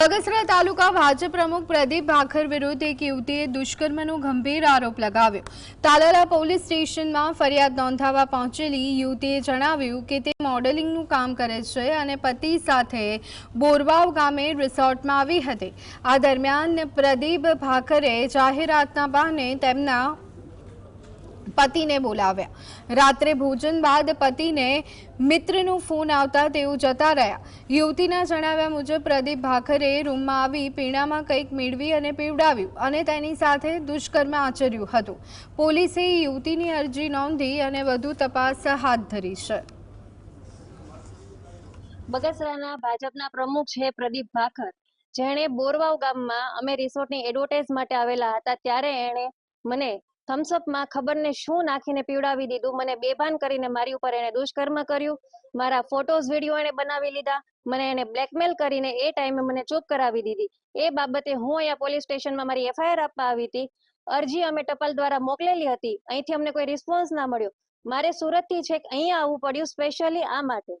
બગસરા તાલુકા ભાજપ પ્રમુખ પ્રદીપ ભાખર વિરુદ્ધ એક યુવતીએ દુષ્કર્મનો ગંભીર આરોપ લગાવ્યો। તાલાલા પોલીસ સ્ટેશનમાં ફરિયાદ નોંધાવવા પહોંચેલી યુવતીએ જણાવ્યું કે તે મોડેલિંગનું કામ કરે છે અને પતિ સાથે બોરવાવ ગામે રિસોર્ટમાં આવી હતી। આ દરમિયાન પ્રદીપ ભાખરે જાહેરાતના બહાને તેમના પતિને બોલાવ્યા। રાત્રે ભોજન બાદ પતિને મિત્રનો ફોન આવતા તેઓ જતા રહ્યા। યુવતીના જણાવ્યા મુજબ પ્રદીપ ભાખરે રૂમમાં આવી પીણામાં કંઈક મેળવી અને પીવડાવ્યું અને તેની સાથે દુષ્કર્મ આચર્યું હતું। પોલીસે યુવતીની અરજી નોંધી અને વધુ તપાસ હાથ ધરી છે। બગસરાના ભાજપના પ્રમુખ છે પ્રદીપ ભાખર, જેણે બોરવાવ ગામમાં અમે રિસોર્ટની એડવર્ટાઇઝ માટે આવેલા હતા ત્યારે એણે મને થમ્સઅપમાં ખબર ને શું નાખીને પીવડાવી દીધું। મને બેભાન કરીને મારી ઉપર એણે દુષ્કર્મ કર્યું। મારા ફોટોઝ વિડીયો એણે બનાવી લીધા। મને એને બ્લેકમેલ કરીને એ ટાઈમે મને ચૂપ કરાવી દીધી। એ બાબતે હું અહીંયા પોલીસ સ્ટેશનમાં મારી એફઆઈઆર આપવા આવી હતી। અરજી અમે ટપાલ દ્વારા મોકલેલી હતી। અહીંથી અમને કોઈ રિસ્પોન્સ ના મળ્યો। મારે સુરતથી છેક અહીંયા આવવું પડ્યું સ્પેશિયલી આ માટે।